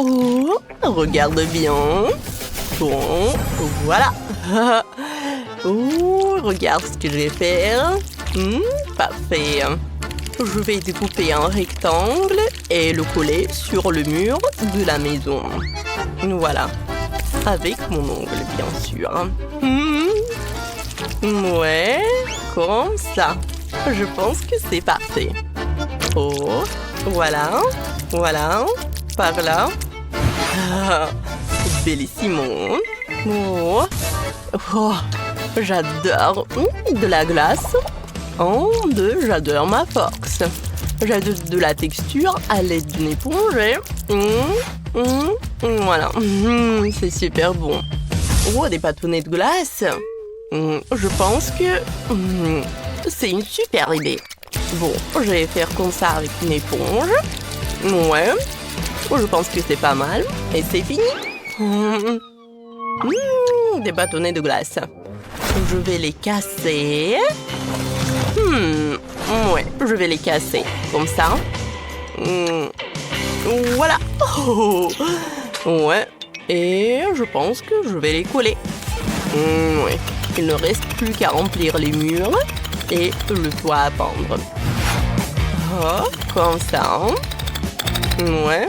Oh, regarde bien. Bon, voilà. Oh, regarde ce que je vais faire. Parfait. Je vais découper un rectangle et le coller sur le mur de la maison. Voilà. Avec mon ongle, bien sûr. Ouais, comme ça. Je pense que c'est parfait. Oh, voilà. Voilà. Par là. Ah, bellissimo. Oh, oh, j'adore de la glace. Oh, j'adore ma force. J'adore de la texture à l'aide d'une éponge. Voilà, c'est super bon. Oh, des bâtonnets de glace. Je pense que c'est une super idée. Bon, je vais faire comme ça avec une éponge. Ouais, je pense que c'est pas mal. Et c'est fini. Des bâtonnets de glace. Je vais les casser. Ouais, je vais les casser. Comme ça. Voilà. Oh. Ouais. Et je pense que je vais les coller. Ouais. Il ne reste plus qu'à remplir les murs et le toit à pendre. Oh, comme ça. Ouais.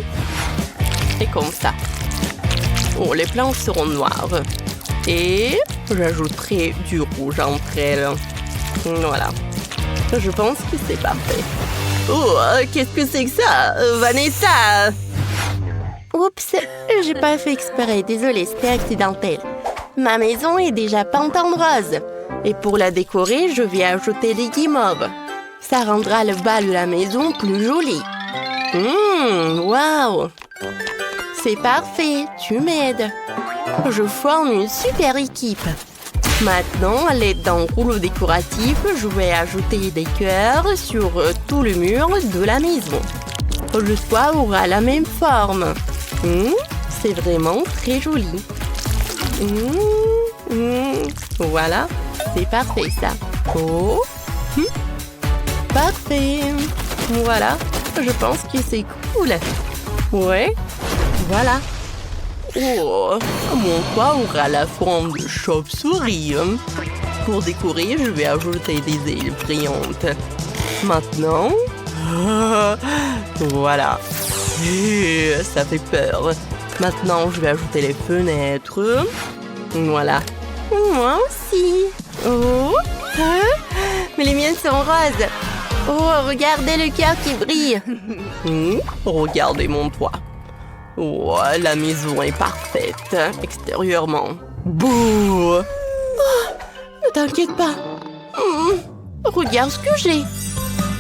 Et comme ça. Oh, les planches seront noires. Et j'ajouterai du rouge entre elles. Voilà. Je pense que c'est parfait. Oh, qu'est-ce que c'est que ça, Vanessa? Oups, j'ai pas fait exprès, désolée, c'était accidentel. Ma maison est déjà peinte en rose. Et pour la décorer, je vais ajouter des guimauves. Ça rendra le bas de la maison plus joli. Waouh! C'est parfait, tu m'aides. Je forme une super équipe. Maintenant, à l'aide d'un rouleau décoratif, je vais ajouter des cœurs sur tout le mur de la maison. Le toit aura la même forme. C'est vraiment très joli. Voilà, c'est parfait ça. Oh, parfait. Voilà, je pense que c'est cool. Ouais, voilà. Oh, mon toit aura la forme de chauve-souris. Pour décorer, je vais ajouter des ailes brillantes. Maintenant, voilà. Ça fait peur. Maintenant, je vais ajouter les fenêtres. Voilà. Moi aussi. Oh, mais les miennes sont roses. Oh, regardez le cœur qui brille. Regardez mon toit. Oh, la maison est parfaite, extérieurement. Bouh! Oh, ne t'inquiète pas. Regarde ce que j'ai.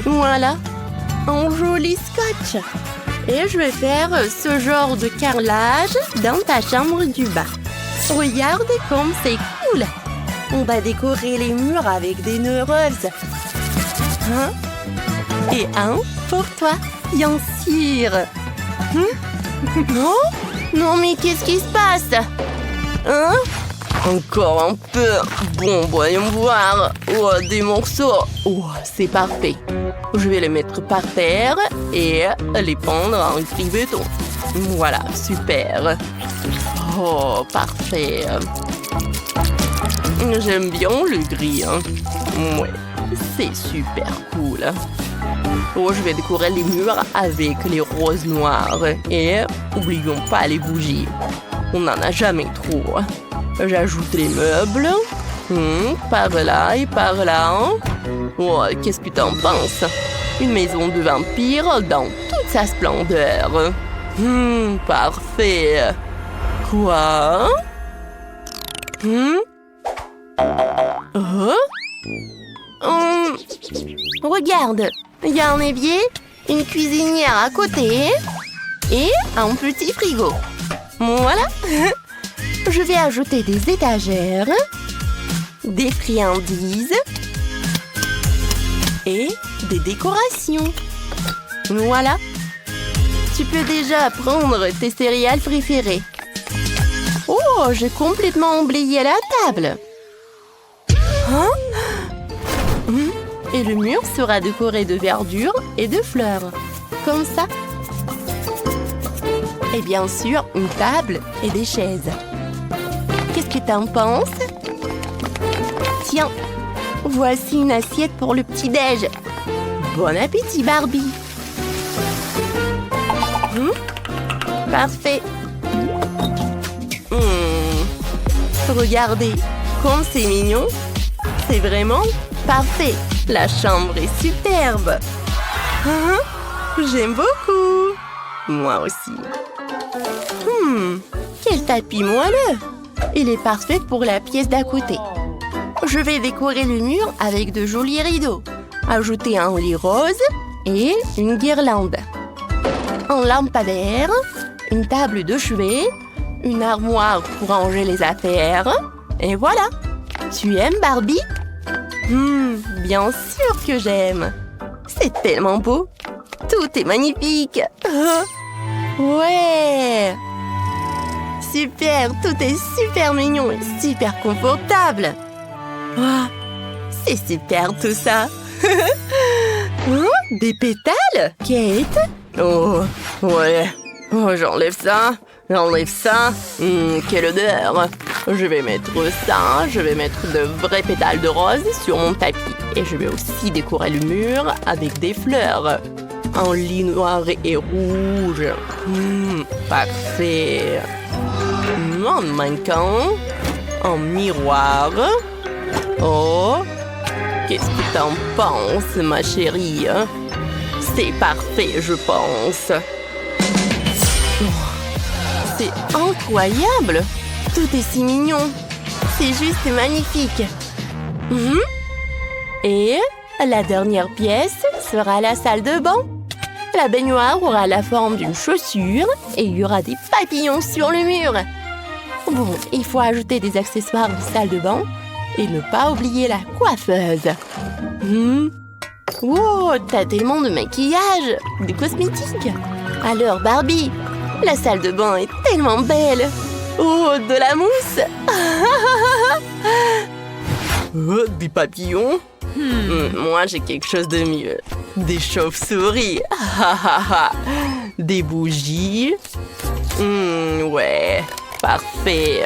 Voilà, un joli scotch. Et je vais faire ce genre de carrelage dans ta chambre du bas. Regarde comme c'est cool. On va décorer les murs avec des nœuds roses. Et un pour toi, bien sûr. Oh, non, mais qu'est-ce qui se passe? Encore un peu. Bon, voyons voir. Oh, des morceaux. Oh, c'est parfait. Je vais les mettre par terre et les pendre en gris béton. Voilà, super. Oh, parfait. J'aime bien le gris. Ouais, c'est super cool. Oh, je vais décorer les murs avec les roses noires. Et n'oublions pas les bougies. On n'en a jamais trop. J'ajoute les meubles. Par là et par là. Oh, qu'est-ce que t'en penses? Une maison de vampire dans toute sa splendeur. Parfait. Quoi? Regarde, il y a un évier, une cuisinière à côté et un petit frigo. Voilà. Je vais ajouter des étagères, des friandises et des décorations. Voilà. Tu peux déjà prendre tes céréales préférées. Oh, j'ai complètement oublié la table. Et le mur sera décoré de verdure et de fleurs. Comme ça. Et bien sûr, une table et des chaises. Qu'est-ce que t'en penses? Tiens, voici une assiette pour le petit-déj. Bon appétit, Barbie. Parfait. Regardez, comme c'est mignon. C'est vraiment parfait. La chambre est superbe. J'aime beaucoup. Moi aussi. Quel tapis moelleux. Il est parfait pour la pièce d'à côté. Je vais décorer le mur avec de jolis rideaux. Ajouter un lit rose et une guirlande. Un lampadaire, une table de chevet, une armoire pour ranger les affaires. Et voilà. Tu aimes, Barbie? Bien sûr que j'aime. C'est tellement beau. Tout est magnifique. Ouais. Super, tout est super mignon et super confortable. C'est super tout ça. Des pétales, Kate? Oh, ouais. Oh, j'enlève ça. Quelle odeur. Je vais mettre ça. Je vais mettre de vrais pétales de rose sur mon tapis. Et je vais aussi décorer le mur avec des fleurs. Un lit noir et rouge. Parfait. Un mannequin. Un miroir. Oh, qu'est-ce que t'en penses, ma chérie? C'est parfait, je pense. C'est incroyable. Tout est si mignon. C'est juste magnifique. Et la dernière pièce sera la salle de bain. La baignoire aura la forme d'une chaussure et il y aura des papillons sur le mur. Bon, il faut ajouter des accessoires de salle de bain et ne pas oublier la coiffeuse. Wow, t'as tellement de maquillage, de cosmétiques. Alors Barbie, la salle de bain est tellement belle. Oh, de la mousse. Des papillons? Moi, j'ai quelque chose de mieux. Des chauves-souris. Des bougies. Ouais, parfait.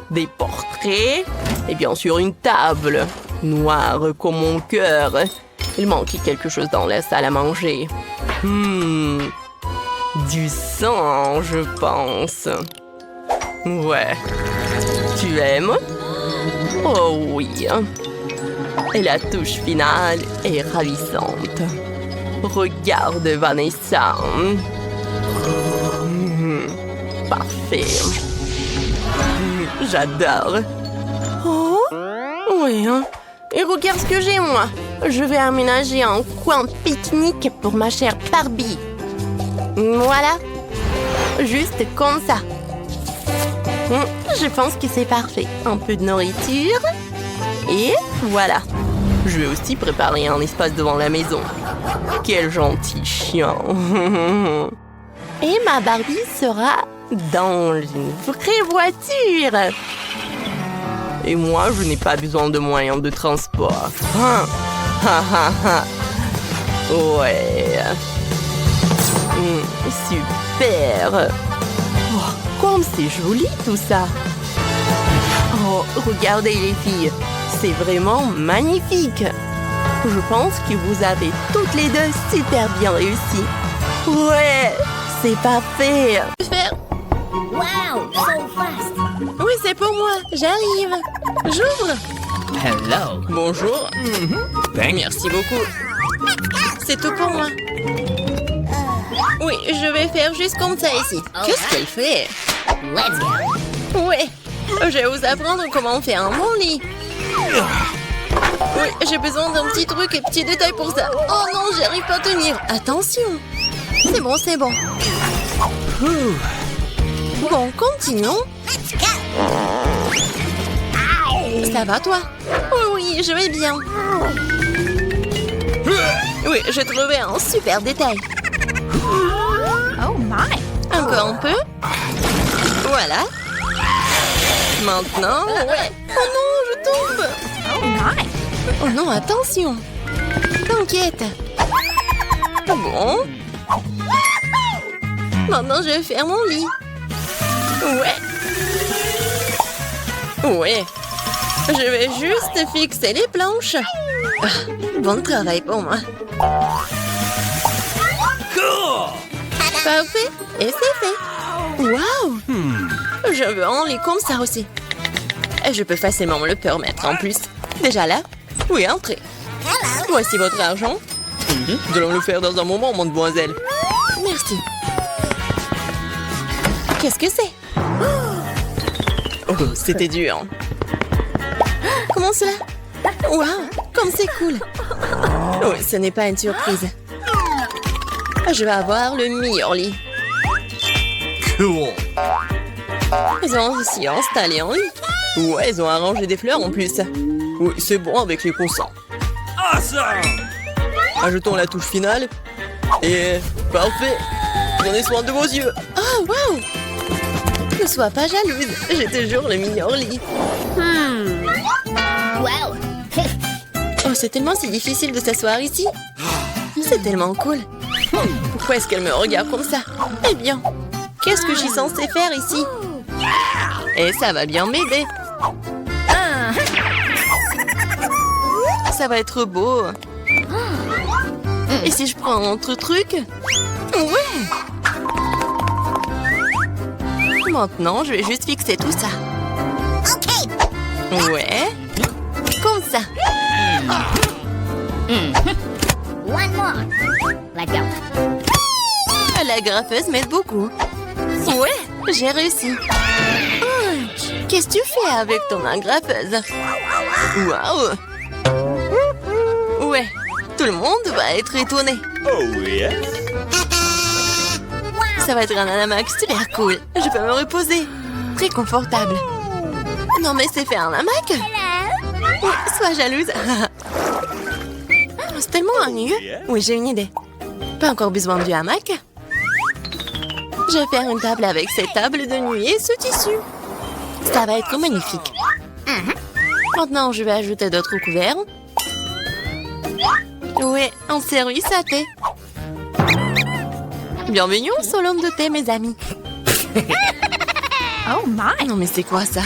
Des portraits. Et bien sûr, une table. Noire comme mon cœur. Il manquait quelque chose dans la salle à manger. Du sang, je pense. Ouais. Tu aimes? Oh oui. Et la touche finale est ravissante. Regarde, Vanessa. Parfait. J'adore. Oh, oui, hein. Et regarde ce que j'ai, moi. Je vais aménager un coin pique-nique pour ma chère Barbie. Voilà. Juste comme ça. Je pense que c'est parfait. Un peu de nourriture. Et voilà. Je vais aussi préparer un espace devant la maison. Quel gentil chien. Et ma Barbie sera dans une vraie voiture. Et moi, je n'ai pas besoin de moyens de transport. Ouais. Super. Oh, comme c'est joli tout ça. Oh, regardez les filles. C'est vraiment magnifique. Je pense que vous avez toutes les deux super bien réussi. Ouais, c'est parfait. Wow, so fast. Oui, c'est pour moi. J'arrive. J'ouvre. Hello. Bonjour. Merci beaucoup. C'est tout pour moi. Oui, je vais faire juste comme ça ici. Qu'est-ce qu'elle fait? Let's go. Ouais, je vais vous apprendre comment faire un bon lit. Oui, j'ai besoin d'un petit truc et petit détail pour ça. Oh non, j'arrive pas à tenir. Attention. C'est bon, c'est bon. Bon, continuons. Ça va, toi? Oh oui, je vais bien. Oui, j'ai trouvé un super détail. Oh my. Encore un peu. Voilà. Maintenant, ouais. Oh non, je tombe. Oh my. Oh non, attention. T'inquiète. Bon. Maintenant, je vais faire mon lit. Ouais. Je vais juste fixer les planches. Ah, bon travail pour moi. Parfait. Et c'est fait. Waouh! Je veux un lit comme ça aussi. Et je peux facilement me le permettre en plus. Déjà là? Oui, entrez. Voici votre argent. Nous allons le faire dans un moment, mademoiselle. Merci. Qu'est-ce que c'est? Oh, c'était dur. Comment cela? Waouh, comme c'est cool. Oui, ce n'est pas une surprise. Je vais avoir le meilleur lit. Cool. Ils ont aussi installé un lit. Ouais, ils ont arrangé des fleurs en plus. Oui, c'est bon avec les coussins. Awesome. Ajoutons la touche finale. Et parfait. Prenez soin de vos yeux. Oh, waouh! Ne sois pas jalouse. J'ai toujours le meilleur lit. Wow. Oh, c'est tellement si difficile de s'asseoir ici. C'est tellement cool. Pourquoi est-ce qu'elle me regarde comme ça? Eh bien, qu'est-ce que je suis censée faire ici? Et ça va bien m'aider. Ça va être beau. Et si je prends un autre truc? Ouais! Maintenant, je vais juste fixer tout ça. Ouais. Comme ça. One more. Let go. La graffeuse m'aide beaucoup. Ouais, j'ai réussi. Oh, qu'est-ce que tu fais avec ton agrafeuse? Waouh! Ouais, tout le monde va être étonné. Oh yes. Ça va être un hamac super cool. Je peux me reposer. Très confortable. Non mais c'est faire un hamac? Oui, sois jalouse. C'est tellement ennuyeux. Oui, j'ai une idée. Pas encore besoin du hamac. Je vais faire une table avec cette table de nuit et ce tissu. Ça va être magnifique. Maintenant, je vais ajouter d'autres couverts. Oui, un service à thé. Bienvenue au salon de thé, mes amis. Oh my. Non mais c'est quoi ça?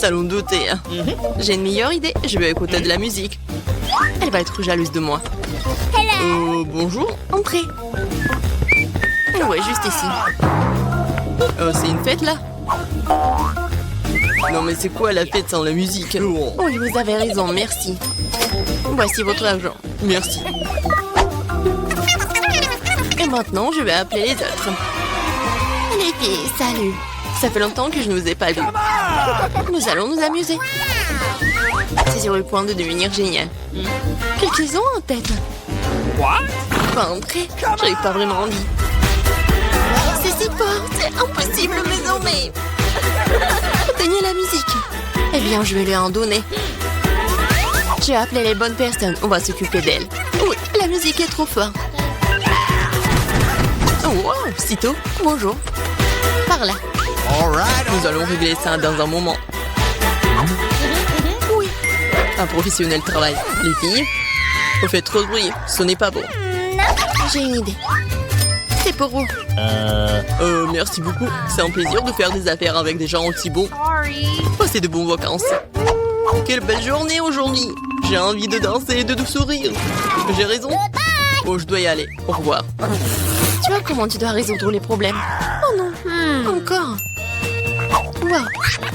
Salon de thé. Hein. J'ai une meilleure idée. Je vais écouter de la musique. Elle va être jalouse de moi. Bonjour. Entrez. Ouais, juste ici. C'est une fête là? Non mais c'est quoi la fête sans la musique? Oui, vous avez raison, merci. Voici votre argent. Merci. Et maintenant, je vais appeler les autres. Les filles, salut. Ça fait longtemps que je ne vous ai pas vus. Nous allons nous amuser. C'est sur le point de devenir génial. Qu'est-ce qu'ils ont en tête? What? Pas entrer. J'arrive pas vraiment envie. C'est si fort, c'est impossible, mes amis. Éteignez la musique. Eh bien, je vais lui en donner. J'ai appelé les bonnes personnes. On va s'occuper d'elles. Oui, la musique est trop forte. Oh, wow, sitôt. Bonjour. Par là. Nous allons régler ça dans un moment. Oui. Un professionnel travail. Les filles, vous faites trop de bruit. Ce n'est pas bon. J'ai une idée. C'est pour vous. Merci beaucoup. C'est un plaisir de faire des affaires avec des gens aussi bons. Passez de bonnes vacances. Quelle belle journée aujourd'hui. J'ai envie de danser et de sourire. J'ai raison. Oh, je dois y aller. Au revoir. Tu vois comment tu dois résoudre les problèmes? Oh non. Encore. Wow.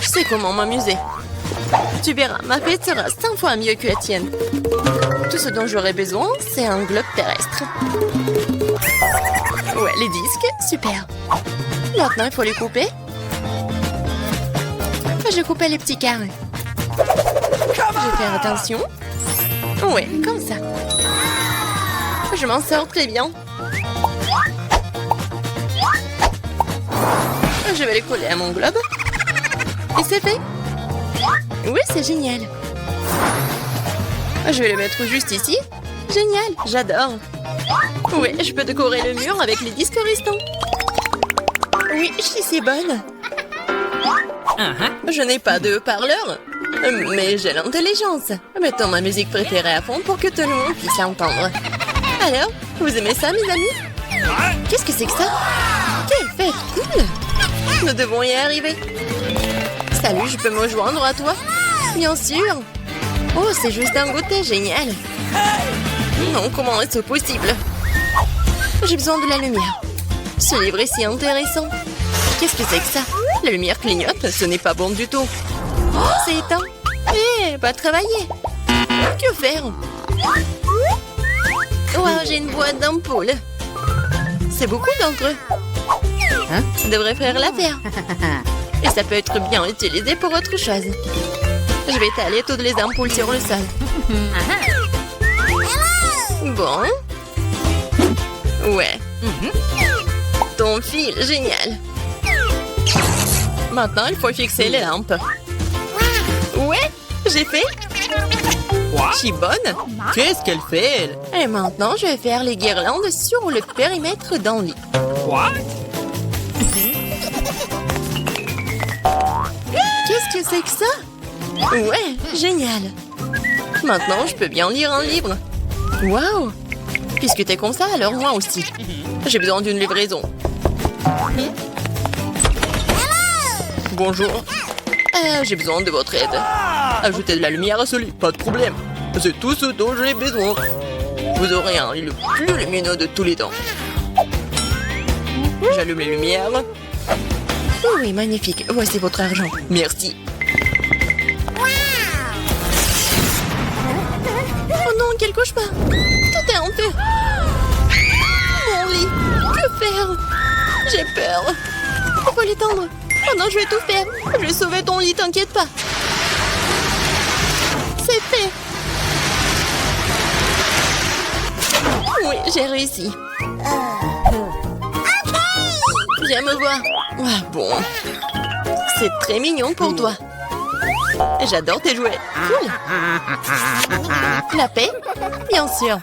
Je sais comment m'amuser. Tu verras, ma fête sera 100 fois mieux que la tienne. Tout ce dont j'aurai besoin, c'est un globe terrestre. Ouais, les disques, super. Maintenant, il faut les couper. Je coupais les petits carrés. Je vais faire attention. Ouais, comme ça. Je m'en sors très bien. Je vais les coller à mon globe. Et c'est fait. Oui, c'est génial. Je vais les mettre juste ici. Génial, j'adore. Oui, je peux décorer le mur avec les disques restants. Oui, je suis si bonne. Je n'ai pas de haut-parleur, mais j'ai l'intelligence. Mettons ma musique préférée à fond pour que tout le monde puisse l'entendre. Alors, vous aimez ça, mes amis? Qu'est-ce que c'est que ça? Quelle fête! Nous devons y arriver. Salut, je peux me joindre à toi? Bien sûr. Oh, c'est juste un goûter, génial. Non, comment est-ce possible? J'ai besoin de la lumière. Ce livre est si intéressant. Qu'est-ce que c'est que ça? La lumière clignote, ce n'est pas bon du tout. Oh, c'est éteint. Hé, pas travailler. Que faire? Wow, j'ai une boîte d'ampoules. C'est beaucoup d'encre. Ça devrait faire l'affaire. Et ça peut être bien utilisé pour autre chose. Je vais étaler toutes les ampoules sur le sol. Bon. Ouais. Ton fil, génial. Maintenant, il faut fixer les lampes. Ouais, j'ai fait. Je suis bonne. Qu'est-ce qu'elle fait, elle? Et maintenant, je vais faire les guirlandes sur le périmètre d'un lit. What? Qu'est-ce que c'est que ça? Ouais, génial. Maintenant, je peux bien lire un livre. Waouh! Puisque t'es comme ça, alors moi aussi. J'ai besoin d'une livraison. Bonjour. J'ai besoin de votre aide. Ajoutez de la lumière à ce lit, pas de problème. C'est tout ce dont j'ai besoin. Vous aurez un lit le plus lumineux de tous les temps. J'allume les lumières. Oui, magnifique. Voici votre argent. Merci. Oh non, quel cauchemar! Tout est en feu! Mon lit! Que faire? J'ai peur! Il faut l'étendre! Oh non, je vais tout faire! Je vais sauver ton lit, t'inquiète pas! C'est fait! Oui, j'ai réussi! Viens me voir! Ah, bon! C'est très mignon pour toi! J'adore tes jouets! Cool! La paix? Bien sûr!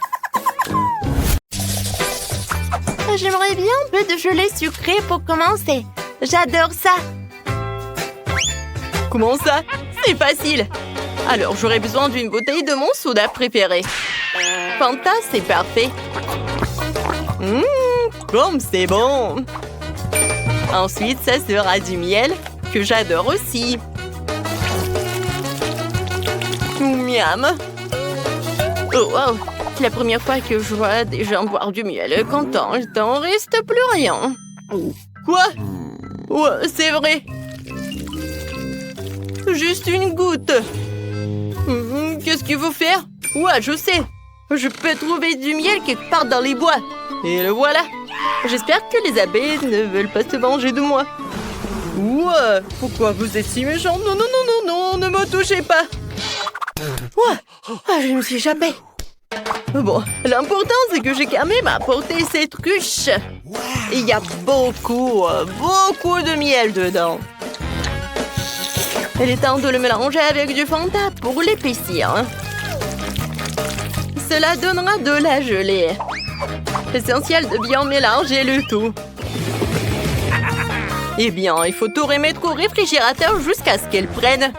J'aimerais bien un peu de gelée sucrée pour commencer. J'adore ça. Comment ça? C'est facile. Alors, j'aurais besoin d'une bouteille de mon soda préféré. Fanta, c'est parfait. Comme c'est bon. Ensuite, ça sera du miel, que j'adore aussi. Miam. Oh, wow. C'est la première fois que je vois des gens boire du miel. Content, il t'en reste plus rien. Quoi? Ouais, c'est vrai. Juste une goutte. Qu'est-ce qu'il faut faire? Ouais, je sais. Je peux trouver du miel quelque part dans les bois. Et le voilà. J'espère que les abeilles ne veulent pas se venger de moi. Ouais, pourquoi vous êtes si méchant? Non, non, non, non, non, ne me touchez pas. Ouais, je me suis échappée. Bon, l'important c'est que j'ai quand même apporté cette ruche. Il y a beaucoup de miel dedans. Il est temps de le mélanger avec du Fanta pour l'épaissir. Cela donnera de la gelée. Essentiel de bien mélanger le tout. Eh bien, il faut tout remettre au réfrigérateur jusqu'à ce qu'elle prenne.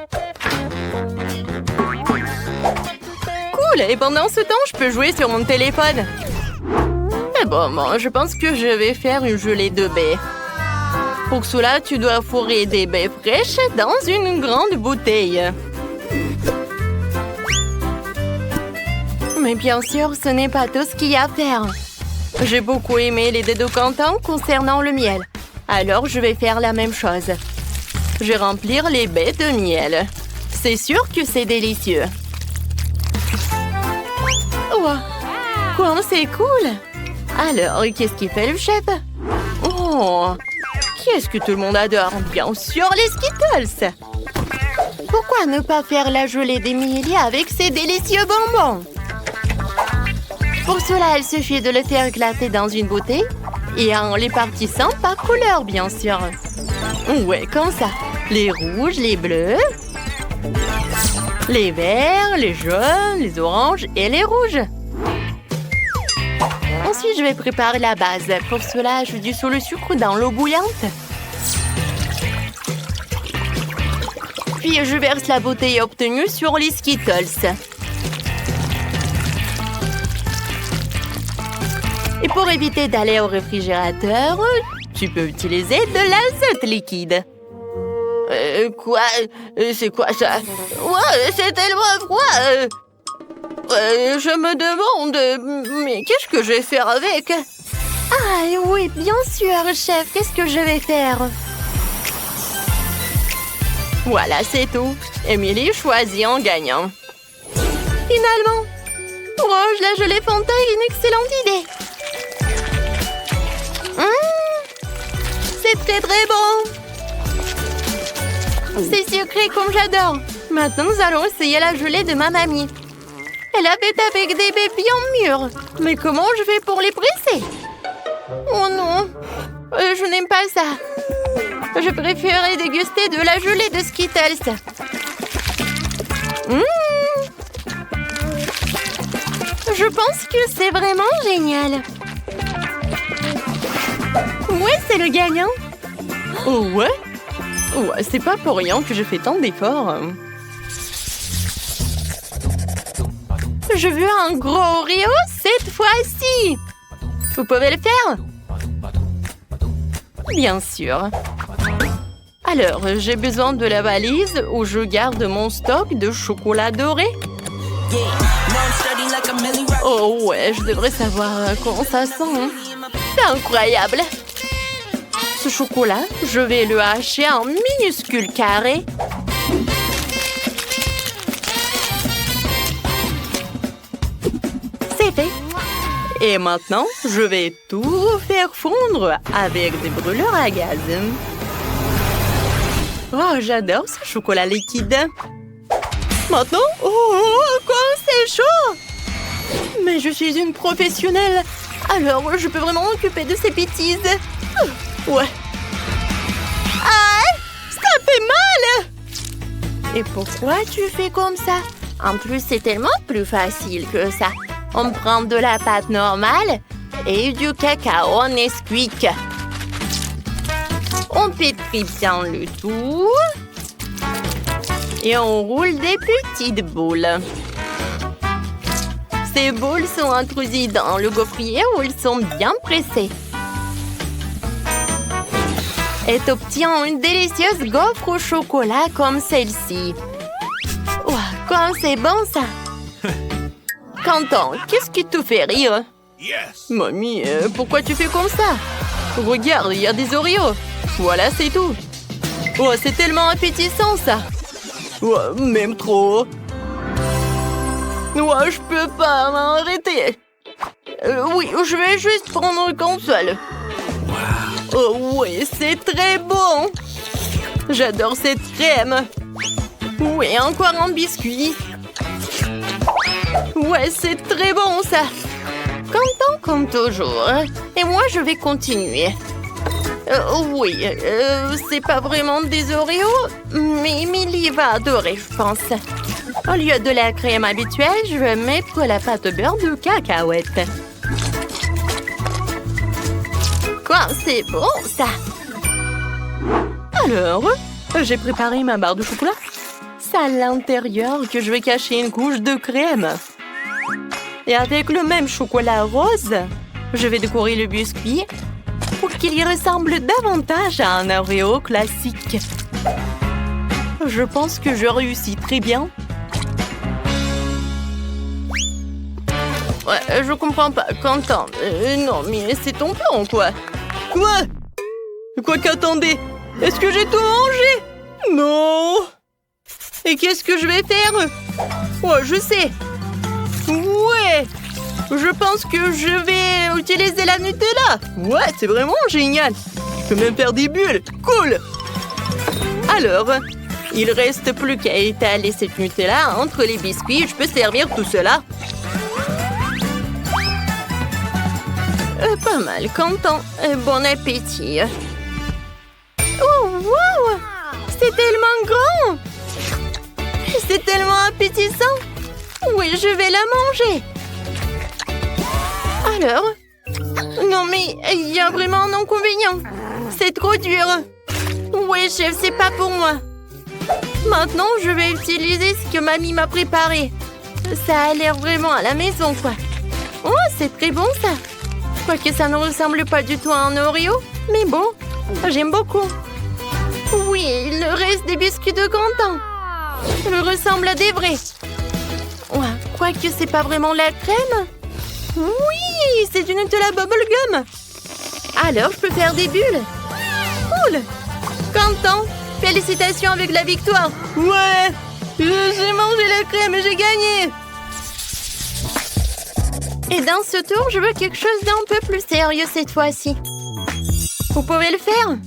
Cool, et pendant ce temps, je peux jouer sur mon téléphone. Mais bon, je pense que je vais faire une gelée de baies. Pour cela, tu dois fourrer des baies fraîches dans une grande bouteille. Mais bien sûr, ce n'est pas tout ce qu'il y a à faire. J'ai beaucoup aimé les dés de Quentin concernant le miel. Alors, je vais faire la même chose. Je vais remplir les baies de miel. C'est sûr que c'est délicieux. Wow. Quoi, c'est cool. Alors, qu'est-ce qu'il fait le chef? Oh, qu'est-ce que tout le monde adore? Bien sûr, les Skittles. Pourquoi ne pas faire la gelée d'Emilie avec ces délicieux bonbons? Pour cela, il suffit de le faire éclater dans une bouteille et en les partissant par couleur, bien sûr. Ouais, comme ça. Les rouges, les bleus, les verts, les jaunes, les oranges et les rouges. Ensuite, je vais préparer la base. Pour cela, je dissout le sucre dans l'eau bouillante. Puis, je verse la bouteille obtenue sur les Skittles. Et pour éviter d'aller au réfrigérateur, tu peux utiliser de l'azote liquide. Quoi? C'est quoi ça? Ouais, c'est tellement froid. Je me demande, mais qu'est-ce que je vais faire avec? Ah oui, bien sûr, chef. Qu'est-ce que je vais faire? Voilà, c'est tout. Emily choisit en gagnant. Finalement, Rouge, la gelée Fanta est une excellente idée. C'est très très bon. C'est sucré comme j'adore. Maintenant, nous allons essayer la gelée de ma mamie. Elle a fait avec des baies bien mûres. Mais comment je fais pour les presser? Oh non, je n'aime pas ça. Je préférerais déguster de la gelée de Skittles. Je pense que c'est vraiment génial. Ouais, c'est le gagnant. Oh ouais? Ouais, c'est pas pour rien que je fais tant d'efforts. Je veux un gros Oreo cette fois-ci. Vous pouvez le faire? Bien sûr. Alors, j'ai besoin de la valise où je garde mon stock de chocolat doré. Oh ouais, je devrais savoir comment ça sent. C'est incroyable. Ce chocolat, je vais le hacher en minuscules carrés. C'est fait. Et maintenant, je vais tout faire fondre avec des brûleurs à gaz. Oh, j'adore ce chocolat liquide. Maintenant, quoi, c'est chaud! Mais je suis une professionnelle. Alors, je peux vraiment m'occuper de ces bêtises. Ouais. Ah, ça fait mal! Et pourquoi tu fais comme ça? En plus, c'est tellement plus facile que ça. On prend de la pâte normale et du cacao Nesquik. On pétrit bien le tout. Et on roule des petites boules. Ces boules sont introduites dans le gaufrier où ils sont bien pressés. Et obtient une délicieuse gaufre au chocolat comme celle-ci. Wow, comme c'est bon ça! Quentin, qu'est-ce qui te fait rire? Yes. Mamie, pourquoi tu fais comme ça? Regarde, il y a des Oreos. Voilà, c'est tout. Oh, c'est tellement appétissant, ça. Ouais, même trop. Ouais, je peux pas m'arrêter. Oui, je vais juste prendre qu'un seul. Oh oui, c'est très bon. J'adore cette crème. Oui, encore un biscuit. Ouais, c'est très bon, ça. Content comme toujours. Et moi, je vais continuer. Oui, c'est pas vraiment des Oreos, mais Emily va adorer, je pense. Au lieu de la crème habituelle, je vais mettre la pâte beurre de cacahuète. Quoi, c'est bon, ça. Alors, j'ai préparé ma barre de chocolat. C'est à l'intérieur que je vais cacher une couche de crème. Et avec le même chocolat rose, je vais décorer le biscuit pour qu'il y ressemble davantage à un Oreo classique. Je pense que je réussis très bien. Ouais, je comprends pas, Quentin. Non, mais c'est ton plan, quoi. Quoi? Quoi qu'attendez? Est-ce que j'ai tout mangé? Non! Et qu'est-ce que je vais faire? Ouais, je sais. Ouais! Je pense que je vais utiliser la Nutella. Ouais, c'est vraiment génial. Je peux même faire des bulles. Cool! Alors, il reste plus qu'à étaler cette Nutella entre les biscuits. Je peux servir tout cela. Pas mal, Quentin. Bon appétit. Oh, wow! C'est tellement grand! C'est tellement appétissant! Oui, je vais la manger! Alors? Non, mais il y a vraiment un inconvénient. C'est trop dur. Oui, chef, c'est pas pour moi. Maintenant, je vais utiliser ce que mamie m'a préparé. Ça a l'air vraiment à la maison, quoi. Oh, c'est très bon, ça. Quoique ça ne ressemble pas du tout à un Oreo. Mais bon, j'aime beaucoup. Oui, le reste des biscuits de Quentin. Ils ressemblent à des vrais. Ouais, quoique c'est pas vraiment la crème. Oui, c'est du Nutella Bubblegum. Alors, je peux faire des bulles. Cool. Quentin, félicitations avec la victoire. Ouais, j'ai mangé la crème et j'ai gagné. Et dans ce tour, je veux quelque chose d'un peu plus sérieux cette fois-ci. Vous pouvez le faire?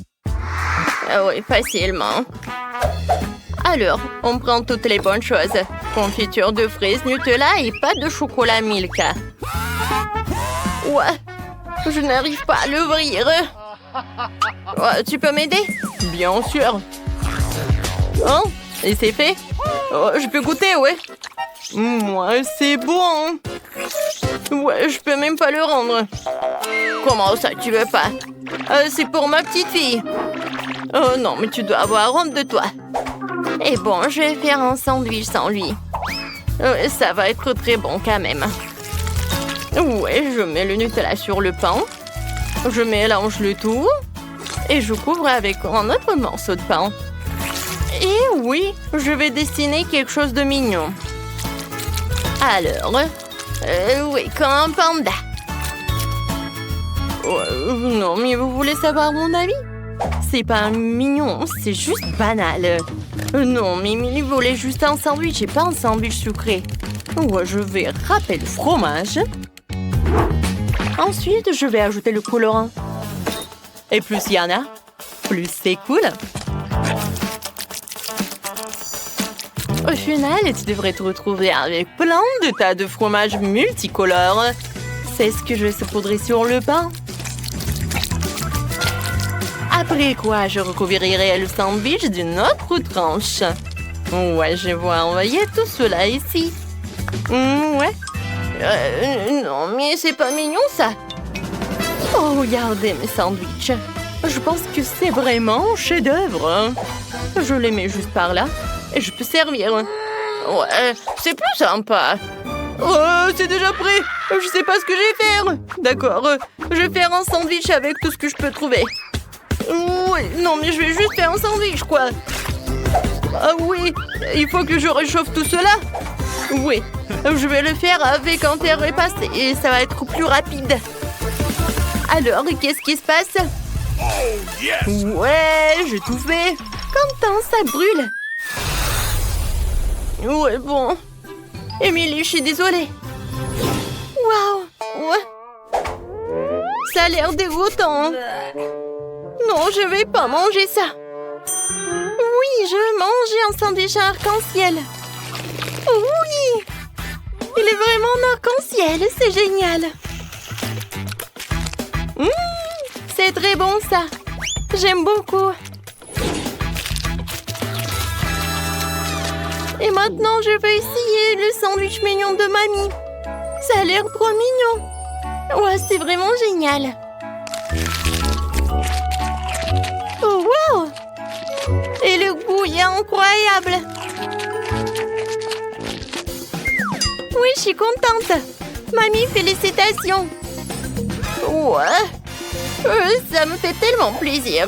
Ah oui, facilement. Alors, on prend toutes les bonnes choses. Confiture de fraises, Nutella et pas de chocolat Milka. Ouais, je n'arrive pas à l'ouvrir. Ouais, tu peux m'aider? Bien sûr. Oh, et c'est fait? Oh, je peux goûter, ouais. Ouais, c'est bon. Ouais, je peux même pas le rendre. Comment ça, tu veux pas? C'est pour ma petite fille. Oh non, mais tu dois avoir honte de toi. Et bon, je vais faire un sandwich sans lui. Ça va être très bon quand même. Ouais, je mets le Nutella sur le pain. Je mélange le tout. Et je couvre avec un autre morceau de pain. Et oui, je vais dessiner quelque chose de mignon. Alors, oui, comme un panda. Non, mais vous voulez savoir mon avis? C'est pas mignon, c'est juste banal. Non, Mimi, il voulait juste un sandwich et pas un sandwich sucré. Ouais, je vais râper le fromage. Ensuite, je vais ajouter le colorant. Et plus il y en a, plus c'est cool. Au final, tu devrais te retrouver avec plein de tas de fromages multicolores. C'est ce que je saupoudrer sur le pain. Après quoi, je recouvrirai le sandwich d'une autre tranche. Ouais, je vais envoyer tout cela ici. Ouais. Non, mais c'est pas mignon, ça. Oh, regardez mes sandwichs. Je pense que c'est vraiment un chef-d'œuvre. Je les mets juste par là et je peux servir. Ouais, c'est plus sympa. Oh, c'est déjà prêt. Je sais pas ce que je vais faire. D'accord, je vais faire un sandwich avec tout ce que je peux trouver. Oui, non, mais je vais juste faire un sandwich, quoi. Ah oui, il faut que je réchauffe tout cela. Oui, je vais le faire avec un terre repassé et ça va être plus rapide. Alors, qu'est-ce qui se passe? Oh, yes! Ouais, j'ai tout fait. Quentin, ça brûle. Ouais, bon. Émilie, je suis désolée. Waouh, ouais. Ça a l'air dégoûtant. Non, je vais pas manger ça. Oui, je veux manger un sandwich arc-en-ciel. Oui! Il est vraiment en arc-en-ciel, c'est génial. C'est très bon, ça. J'aime beaucoup. Et maintenant, je vais essayer le sandwich mignon de mamie. Ça a l'air trop mignon. Ouais, c'est vraiment génial. Oh, wow! Et le goût est incroyable. Oui, je suis contente. Mamie, félicitations. Ouais. Ça me fait tellement plaisir.